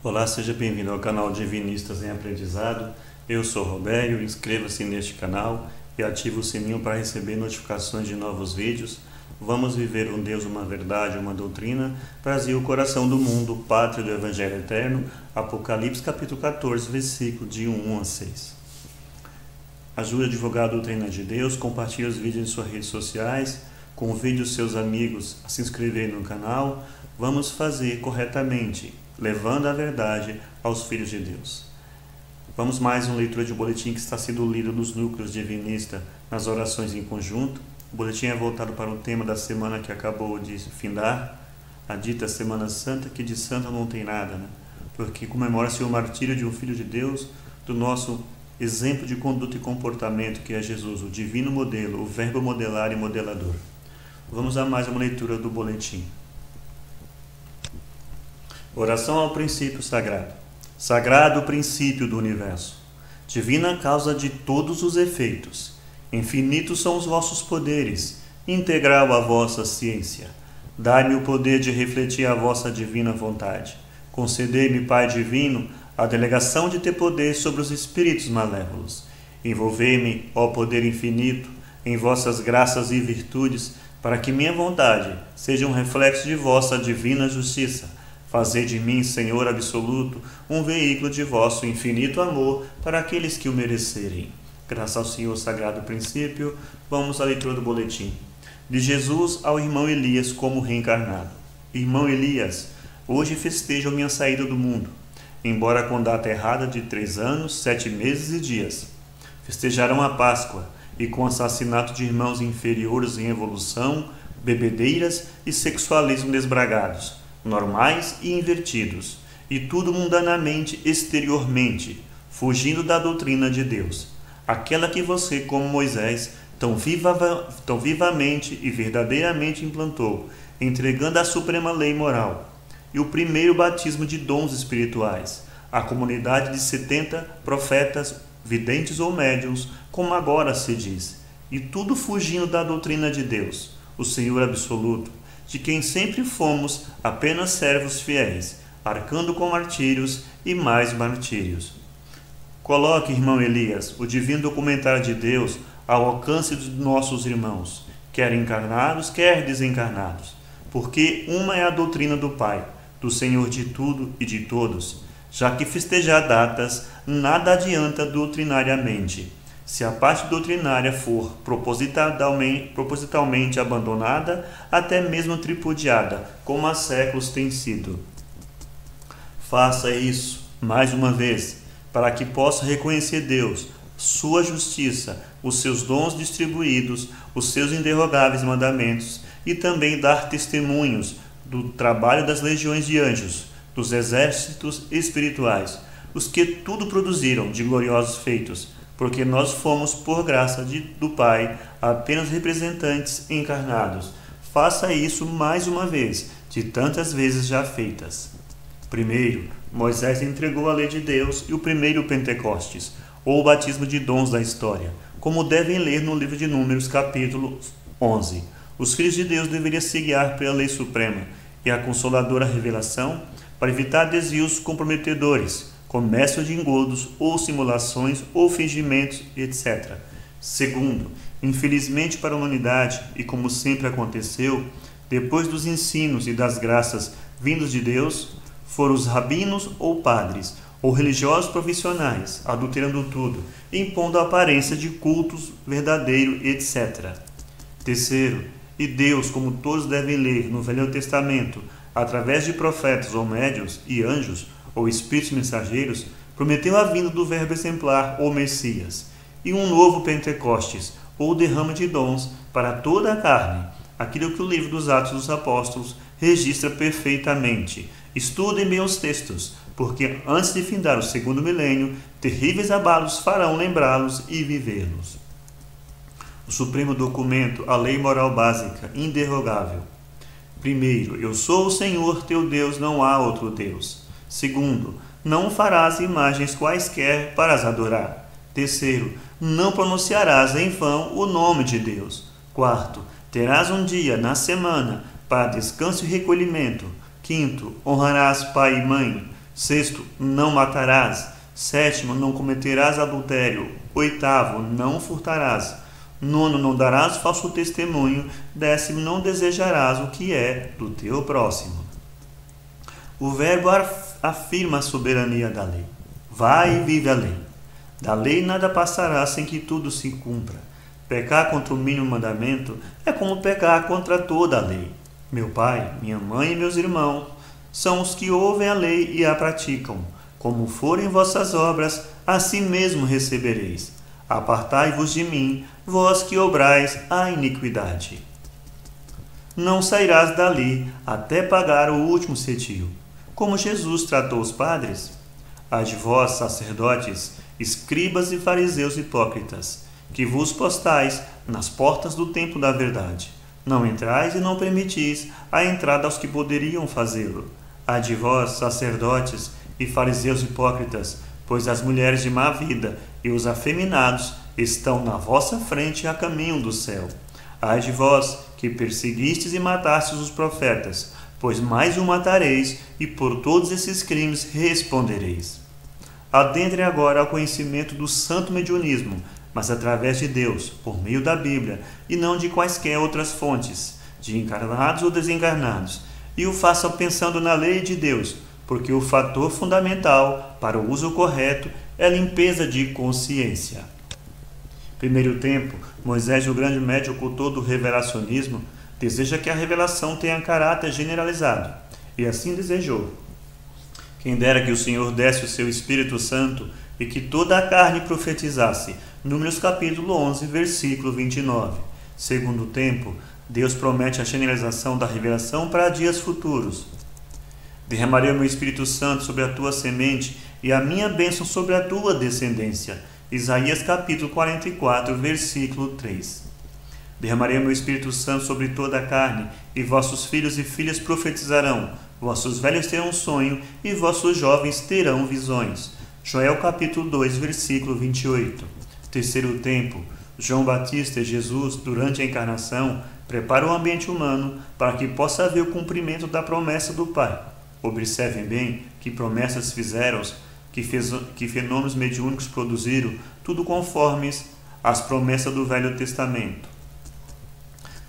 Olá, seja bem-vindo ao canal Divinistas em Aprendizado. Eu sou Robério, inscreva-se neste canal e ative o sininho para receber notificações de novos vídeos. Vamos viver um Deus, uma verdade, uma doutrina, Brasil, coração do mundo, pátria do Evangelho Eterno, Apocalipse capítulo 14, versículo de 1 a 6. Ajude a divulgar a doutrina de Deus, compartilhe os vídeos em suas redes sociais, convide os seus amigos a se inscreverem no canal. Vamos fazer corretamente, levando a verdade aos filhos de Deus. Vamos mais uma leitura de boletim que está sendo lido nos núcleos divinistas, nas orações em conjunto. O boletim é voltado para o tema da semana que acabou de findar, a dita Semana Santa, que de santa não tem nada, né? Porque comemora-se o martírio de um filho de Deus, do nosso exemplo de conduta e comportamento, que é Jesus, o divino modelo, o verbo modelar e modelador. Vamos a mais uma leitura do boletim. Oração ao princípio sagrado. Sagrado princípio do universo, divina causa de todos os efeitos, infinitos são os vossos poderes, integral a vossa ciência. Dai-me o poder de refletir a vossa divina vontade. Concedei-me, Pai divino, a delegação de ter poder sobre os espíritos malévolos. Envolvei-me, ó poder infinito, em vossas graças e virtudes, para que minha vontade seja um reflexo de vossa divina justiça. Fazei de mim, Senhor absoluto, um veículo de vosso infinito amor para aqueles que o merecerem. Graças ao Senhor Sagrado Princípio, vamos à leitura do boletim. De Jesus ao irmão Elias como reencarnado. Irmão Elias, hoje festejo minha saída do mundo, embora com data errada de 3 anos, 7 meses e dias. Festejarão a Páscoa, e com assassinato de irmãos inferiores em evolução, bebedeiras e sexualismo desbragados, normais e invertidos, e tudo mundanamente exteriormente, fugindo da doutrina de Deus, aquela que você, como Moisés, tão vivamente e verdadeiramente implantou, entregando a suprema lei moral, e o primeiro batismo de dons espirituais, a comunidade de 70 profetas, videntes ou médiuns, como agora se diz, e tudo fugindo da doutrina de Deus, o Senhor absoluto, de quem sempre fomos apenas servos fiéis, arcando com martírios e mais martírios. Coloque, irmão Elias, o divino documentário de Deus ao alcance dos nossos irmãos, quer encarnados, quer desencarnados, porque uma é a doutrina do Pai, do Senhor de tudo e de todos, já que festejar datas nada adianta doutrinariamente, se a parte doutrinária for propositalmente abandonada, até mesmo tripudiada, como há séculos tem sido. Faça isso, mais uma vez, para que possa reconhecer Deus, sua justiça, os seus dons distribuídos, os seus inderrogáveis mandamentos, e também dar testemunhos do trabalho das legiões de anjos, dos exércitos espirituais, os que tudo produziram de gloriosos feitos, porque nós fomos, por graça do Pai, apenas representantes encarnados. Faça isso mais uma vez, de tantas vezes já feitas. Primeiro, Moisés entregou a lei de Deus e o primeiro Pentecostes, ou o batismo de dons da história, como devem ler no livro de Números, capítulo 11. Os filhos de Deus deveriam se guiar pela lei suprema e a consoladora revelação para evitar desvios comprometedores, comércio de engodos, ou simulações, ou fingimentos, etc. Segundo, infelizmente para a humanidade, e como sempre aconteceu, depois dos ensinos e das graças vindos de Deus, foram os rabinos ou padres, ou religiosos profissionais, adulterando tudo, impondo a aparência de cultos verdadeiro, etc. Terceiro, e Deus, como todos devem ler no Velho Testamento, através de profetas ou médiuns e anjos, ou espíritos mensageiros, prometeu a vinda do verbo exemplar, ou Messias, e um novo Pentecostes, ou derrama de dons para toda a carne, aquilo que o livro dos Atos dos Apóstolos registra perfeitamente. Estudem bem os textos, porque antes de findar o segundo milênio, terríveis abalos farão lembrá-los e vivê-los. O supremo documento, a lei moral básica, inderrogável. Primeiro, eu sou o Senhor teu Deus, não há outro Deus. Segundo, não farás imagens quaisquer para as adorar. Terceiro, não pronunciarás em vão o nome de Deus. Quarto, terás um dia na semana para descanso e recolhimento. Quinto, honrarás pai e mãe. Sexto, não matarás. Sétimo, não cometerás adultério. Oitavo, não furtarás. Nono, não darás falso testemunho. Décimo, não desejarás o que é do teu próximo. O verbo afirma a soberania da lei. Vai e vive a lei. Da lei nada passará sem que tudo se cumpra. Pecar contra o mínimo mandamento é como pecar contra toda a lei. Meu pai, minha mãe e meus irmãos são os que ouvem a lei e a praticam. Como forem vossas obras, assim mesmo recebereis. Apartai-vos de mim, vós que obrais a iniquidade. Não sairás dali até pagar o último cetio. Como Jesus tratou os padres? Ai de vós, sacerdotes, escribas e fariseus hipócritas, que vos postais nas portas do templo da verdade. Não entrais e não permitis a entrada aos que poderiam fazê-lo. Ai de vós, sacerdotes e fariseus hipócritas, pois as mulheres de má vida e os afeminados estão na vossa frente a caminho do céu. Ai de vós, que perseguistes e matastes os profetas, pois mais um matareis, e por todos esses crimes respondereis. Adentre agora ao conhecimento do santo mediunismo, mas através de Deus, por meio da Bíblia, e não de quaisquer outras fontes, de encarnados ou desencarnados, e o faça pensando na lei de Deus, porque o fator fundamental para o uso correto é a limpeza de consciência. Primeiro tempo, Moisés, o grande médium ocultor do revelacionismo, deseja que a revelação tenha caráter generalizado, e assim desejou. Quem dera que o Senhor desse o seu Espírito Santo e que toda a carne profetizasse. Números capítulo 11, versículo 29. Segundo tempo, Deus promete a generalização da revelação para dias futuros. Derramarei o meu Espírito Santo sobre a tua semente e a minha bênção sobre a tua descendência. Isaías capítulo 44, versículo 3. Derramarei o meu Espírito Santo sobre toda a carne, e vossos filhos e filhas profetizarão, vossos velhos terão sonho, e vossos jovens terão visões. Joel capítulo 2, versículo 28. Terceiro tempo, João Batista e Jesus, durante a encarnação, preparam o ambiente humano para que possa haver o cumprimento da promessa do Pai. Observem bem que promessas fizeram, que fenômenos mediúnicos produziram, tudo conformes às promessas do Velho Testamento.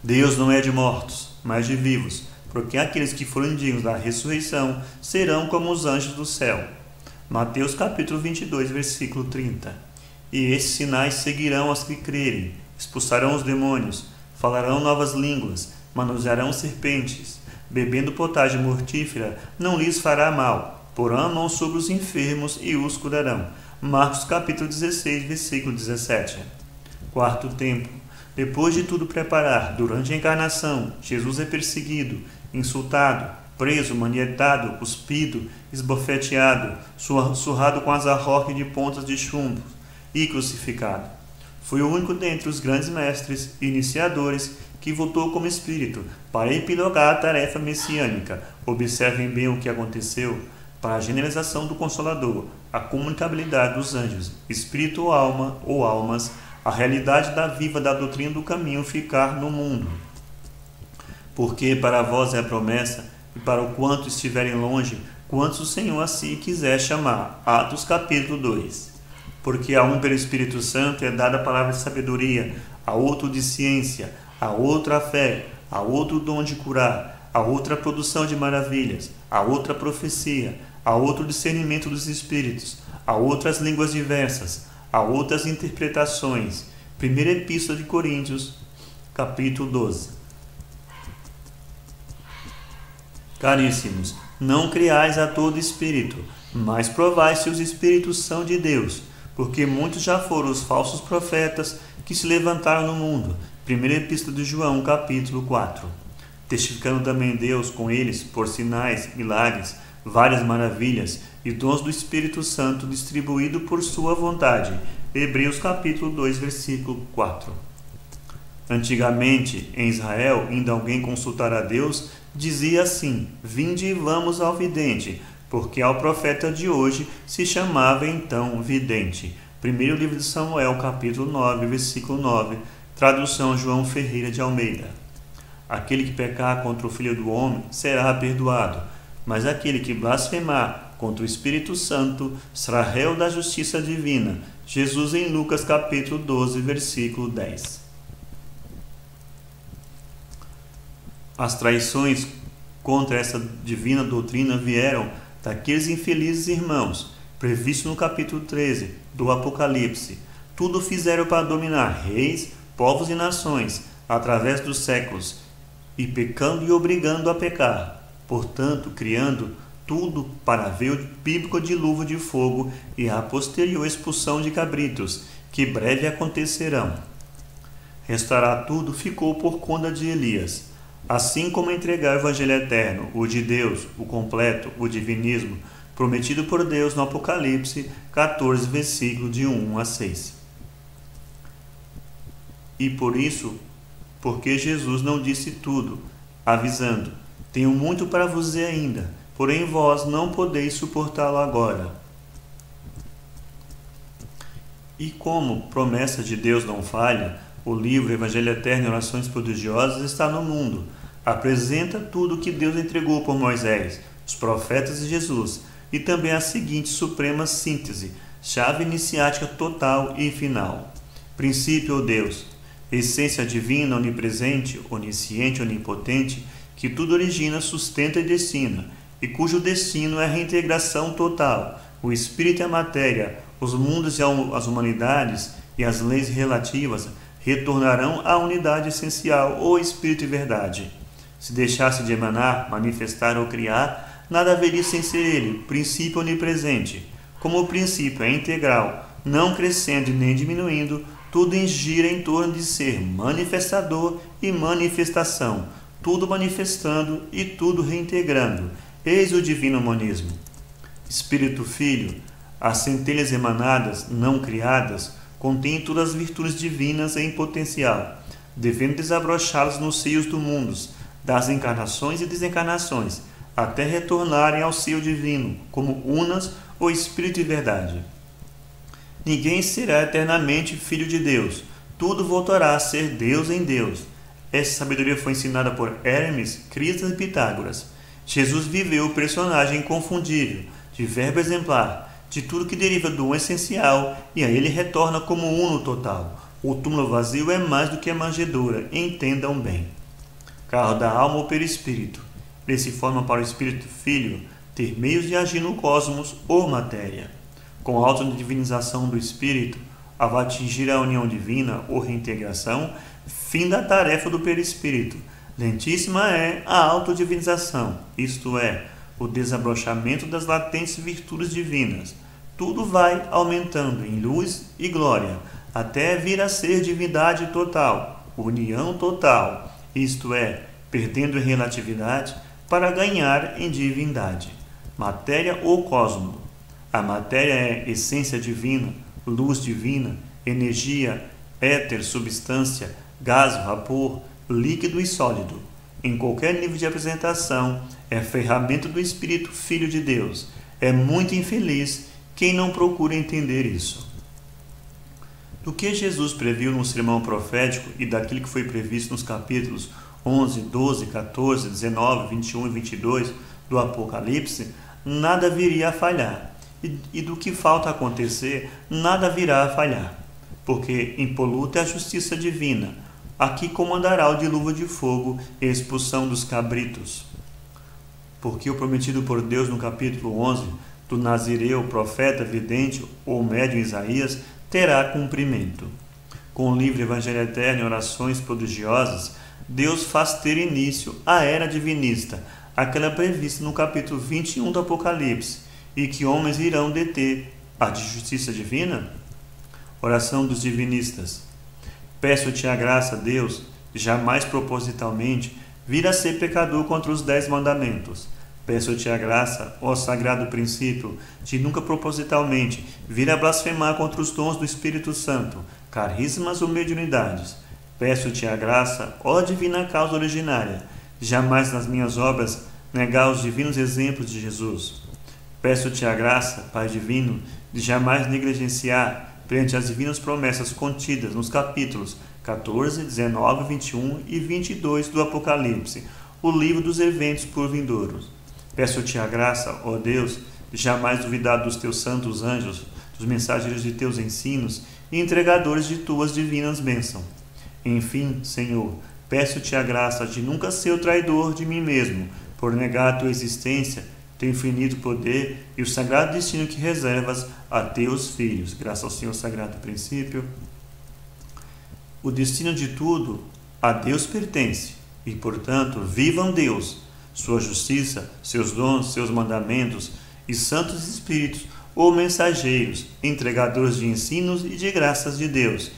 Deus não é de mortos, mas de vivos, porque aqueles que forem dignos da ressurreição serão como os anjos do céu. Mateus capítulo 22, versículo 30. E esses sinais seguirão os que crerem, expulsarão os demônios, falarão novas línguas, manusearão serpentes, bebendo potagem mortífera, não lhes fará mal, porão a mão sobre os enfermos e os curarão. Marcos capítulo 16, versículo 17. Quarto tempo. Depois de tudo preparar, durante a encarnação, Jesus é perseguido, insultado, preso, manietado, cuspido, esbofeteado, surrado com as arroques de pontas de chumbo e crucificado. Foi o único dentre os grandes mestres e iniciadores que voltou como espírito para epilogar a tarefa messiânica. Observem bem o que aconteceu para a generalização do Consolador, a comunicabilidade dos anjos, espírito ou alma ou almas, a realidade da viva da doutrina do caminho ficar no mundo. Porque para vós é a promessa, e para o quanto estiverem longe, quantos o Senhor assim quiser chamar. Atos capítulo 2. Porque a um pelo Espírito Santo é dada a palavra de sabedoria, a outro de ciência, a outro a fé, a outro o dom de curar, a outra a produção de maravilhas, a outra a profecia, a outro o discernimento dos espíritos, a outras línguas diversas, a outras interpretações. Primeira Epístola de Coríntios, capítulo 12. Caríssimos, não criais a todo espírito, mas provai se os espíritos são de Deus, porque muitos já foram os falsos profetas que se levantaram no mundo. Primeira Epístola de João, capítulo 4. Testificando também Deus com eles, por sinais, milagres, várias maravilhas e dons do Espírito Santo distribuído por sua vontade. Hebreus capítulo 2, versículo 4. Antigamente, em Israel, indo alguém consultar a Deus, dizia assim: vinde e vamos ao vidente, porque ao profeta de hoje se chamava então vidente. Primeiro livro de Samuel, capítulo 9, versículo 9, tradução João Ferreira de Almeida. Aquele que pecar contra o Filho do Homem será perdoado, mas aquele que blasfemar contra o Espírito Santo, será réu da justiça divina. Jesus em Lucas capítulo 12, versículo 10. As traições contra essa divina doutrina vieram daqueles infelizes irmãos, previsto no capítulo 13 do Apocalipse. Tudo fizeram para dominar reis, povos e nações, através dos séculos, e pecando e obrigando a pecar. Portanto, criando tudo para ver o bíblico dilúvio de fogo e a posterior expulsão de cabritos, que breve acontecerão. Restaurar tudo ficou por conta de Elias. Assim como entregar o Evangelho eterno, o de Deus, o completo, o divinismo, prometido por Deus no Apocalipse 14, versículo de 1 a 6. E por isso, porque Jesus não disse tudo, avisando: tenho muito para vos dizer ainda, porém vós não podeis suportá-lo agora. E como promessa de Deus não falha, o livro Evangelho Eterno e Orações Prodigiosas está no mundo. Apresenta tudo o que Deus entregou por Moisés, os profetas e Jesus, e também a seguinte suprema síntese, chave iniciática total e final. Princípio, ou Deus, essência divina, onipresente, onisciente, onipotente, que tudo origina, sustenta e destina, e cujo destino é a reintegração total, o espírito e a matéria, os mundos e as humanidades e as leis relativas retornarão à unidade essencial, ou espírito e verdade. Se deixasse de emanar, manifestar ou criar, nada haveria sem ser ele, princípio onipresente. Como o princípio é integral, não crescendo e nem diminuindo, tudo gira em torno de ser manifestador e manifestação, tudo manifestando e tudo reintegrando. Eis o divino monismo. Espírito Filho, as centelhas emanadas, não criadas, contêm todas as virtudes divinas em potencial, devendo desabrochá-las nos seios do mundo, das encarnações e desencarnações, até retornarem ao seio divino, como unas ou Espírito e Verdade. Ninguém será eternamente filho de Deus, tudo voltará a ser Deus em Deus. Essa sabedoria foi ensinada por Hermes, Cristas e Pitágoras. Jesus viveu o personagem inconfundível, de verbo exemplar, de tudo que deriva do essencial, e a ele retorna como uno total. O túmulo vazio é mais do que a manjedoura, entendam bem. Carro da alma ou perispírito. Ele se forma para o Espírito Filho ter meios de agir no cosmos ou matéria. Com a autodivinização do Espírito, ao atingir a união divina ou reintegração, fim da tarefa do perispírito. Lentíssima é a autodivinização, isto é, o desabrochamento das latentes virtudes divinas. Tudo vai aumentando em luz e glória, até vir a ser divindade total, união total, isto é, perdendo em relatividade para ganhar em divindade. Matéria ou cosmo. A matéria é essência divina, luz divina, energia, éter, substância, gás, vapor, líquido e sólido. Em qualquer nível de apresentação, é ferramenta do Espírito Filho de Deus. É muito infeliz quem não procura entender isso. Do que Jesus previu no sermão profético e daquilo que foi previsto nos capítulos 11, 12, 14, 19, 21 e 22 do Apocalipse, nada viria a falhar. E do que falta acontecer, nada virá a falhar, porque impoluta é a justiça divina. Aqui comandará o dilúvio de fogo e a expulsão dos cabritos. Porque o prometido por Deus no capítulo 11 do Nazireu, profeta, vidente ou médium Isaías terá cumprimento. Com o livro Evangelho Eterno e Orações Prodigiosas, Deus faz ter início a era divinista, aquela prevista no capítulo 21 do Apocalipse, e que homens irão deter a de justiça divina? Oração dos divinistas. Peço-te a graça, Deus, jamais propositalmente vir a ser pecador contra os 10 mandamentos. Peço-te a graça, ó sagrado princípio, de nunca propositalmente vir a blasfemar contra os dons do Espírito Santo, carismas ou mediunidades. Peço-te a graça, ó divina causa originária, jamais nas minhas obras negar os divinos exemplos de Jesus. Peço-te a graça, Pai divino, de jamais negligenciar perante as divinas promessas contidas nos capítulos 14, 19, 21 e 22 do Apocalipse, o livro dos eventos por vindouros. Peço-te a graça, ó Deus, de jamais duvidar dos teus santos anjos, dos mensageiros de teus ensinos e entregadores de tuas divinas bênçãos. Enfim, Senhor, peço-te a graça de nunca ser o traidor de mim mesmo, por negar a tua existência, teu infinito poder e o sagrado destino que reservas a teus filhos. Graças ao Senhor Sagrado Princípio. O destino de tudo a Deus pertence, e, portanto, vivam Deus, sua justiça, seus dons, seus mandamentos e santos espíritos ou mensageiros, entregadores de ensinos e de graças de Deus.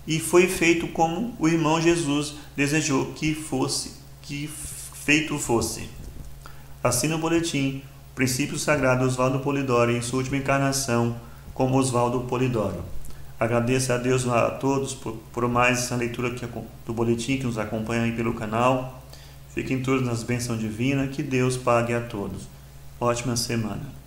E foi feito como o irmão Jesus desejou que feito fosse. Assim no boletim, o princípio sagrado Oswaldo Polidoro em sua última encarnação como Oswaldo Polidoro. Agradeço a Deus a todos por mais essa leitura do boletim que nos acompanha aí pelo canal. Fiquem todos nas bênçãos divinas, que Deus pague a todos. Ótima semana.